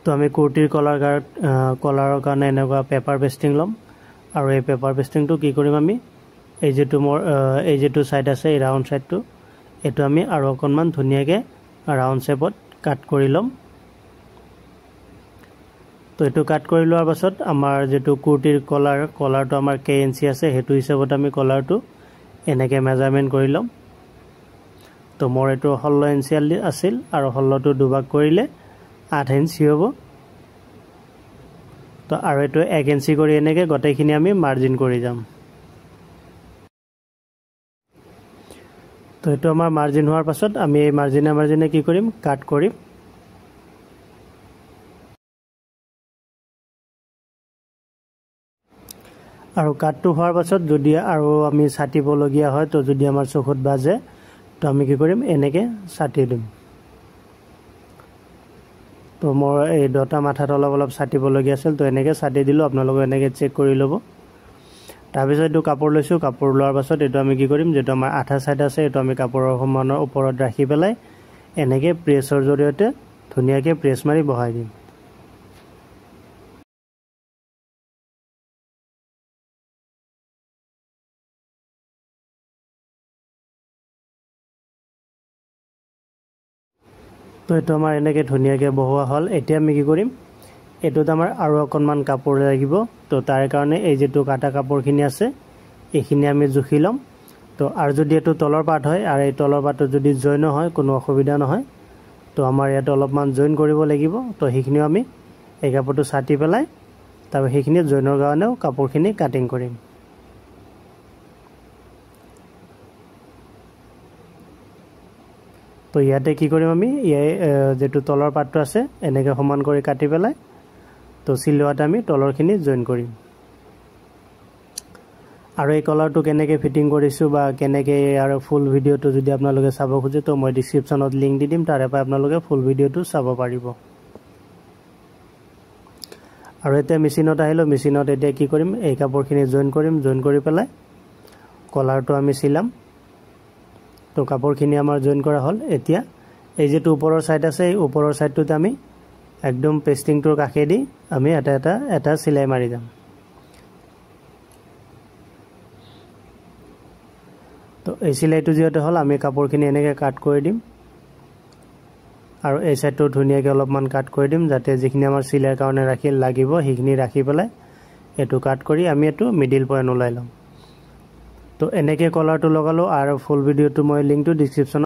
তো আমি কুৰ্তিৰ কলাৰৰ কাৰণে এনেকুৱা পেপাৰ পেষ্টিং ল'ম আৰু এই পেপাৰ পেষ্টিংটো কি কৰিম আমি এই যেটো সাইড আছে এই ৰাউন্ড সাইডটো এটো আমি আৰু অকনমান ধুনিয়াকে ৰাউন্ড শেপত কাট কৰি লম তো এটো কাট কৰি লোৱাৰ পাছত আমাৰ যেটো কুৰ্তিৰ কলাৰটো আমাৰ কে ইঞ্চি আছে হেতু হিচাপত আমি কলাৰটো এনেকে মেজাৰমেন্ট কৰি লম তো মোৰ এটো 16 ইঞ্চি আছিল আৰু 16 টো দুভাগ কৰিলে 8 ইঞ্চি হ'ব তো আৰু এটো 1 ইঞ্চি কৰি এনেকে গটেখিনি আমি মাৰ্জিন কৰি যাম তো এটো আমাৰ মাৰ্জিন হোৱাৰ পাছত আমি এই মাৰ্জিনে কি কৰিম কাট কৰিম আৰু কাটটো হোৱাৰ পাছত যদি আৰু আমি ছাটিব লগিয়া হয় তো যদি আমাৰ চকুত বাজে তো আমি কি কৰিম এনেকে ছাটি দিম তো মোৰ এই দুটা মাথাত অলপ ছাটিব লগিয়া আছিল তো এনেকে ছাটি দিলো আপোনালোকে এনেকে চেক কৰি লব তাৰ পিছত এটো কাপোৰ লৈছো কাপোৰ লোৱাৰ পাছত এটো আমি কি কৰিম যেটো আমাৰ আঠা সাইড আছে এটো আমি কাপোৰৰ সমানৰ ওপৰত ৰাখি পেলাই এনেকে প্ৰেছৰ জৰিয়তে ধুনিয়াকে প্ৰেছ মাৰি বহাই দিম তো এটো আমাৰ এনেকে ধুনিয়াকে বহোৱা হল এতিয়া আমি কি কৰিম এটোত আমাৰ আৰু অকনমান কাপোৰ লাগিব তো তাৰ কাৰণে এই যেটো কাটা কাপোৰখিনি আছে এইখিনি আমি জুখি লম তো আৰু যদি এটো তলৰ পাৰ্ট হয় আৰু এই তলৰ পাৰ্টটো যদি জয়েন হয় কোনো অসুবিধা নহয় তো আমাৰ ইয়াত অলপমান জয়েন কৰিব লাগিব তো সেইখিনিও আমি এই কাপোৰটো ছাটি পেলাই তাৰ সেইখিনি জয়েনৰ কাৰণেও কাপোৰখিনি কাটিং কৰিম তো ইয়াতে কি কৰিম আমি যেটো তলৰ পাৰ্টটো আছে এনেকে সমান কৰি কাটি পেলাই তো সিলোৱাত আমি তলৰখিনি জয়েন কৰিম আৰু এই কলাৰটো কেনেকে ফিটিং কৰিছো বা কেনেকে আৰু ফুল ভিডিওটো যদি আপোনালোকে চাব খুজে তো মই ডেসক্ৰিপচনত লিংক দি দিম তাৰে পৰা আপোনালোকে ফুল ভিডিওটো চাব পাৰিব আৰু এতিয়া মেচিনত আহিলো মেচিনত এতিয়া কি কৰিম এই কাপোৰখিনি জয়েন কৰি পেলাই কলাৰটো আমি সিলাম তো কাপোৰখিনি আমাৰ জয়েন কৰা হল এতিয়া এই যেটো ওপৰৰ সাইড আছে এই ওপৰৰ সাইডটোতে আমি একদম পেস্টিংটোৰ কাখেদি আমি এটা সিলাই মাৰি যাম তো এই সিলাইটো যেতে হল আমি কাপোৰখিনি এনেকে কাট কৰি দিম আৰু এই সাইডটো ধুনিয়াকে অলপমান কাট কৰি দিম যাতে যিখিনি আমাৰ সিলাইৰ কাৰণে লাগিব সেইখিনি ৰাখি পেলাই এটো কাট কৰি আমি এটো মিডল পইণ্ট উলাই লম তো এনেকে কলাৰটো লগালো আৰু ফুল ভিডিওটো মই লিংকটো ডেসক্ৰিপচন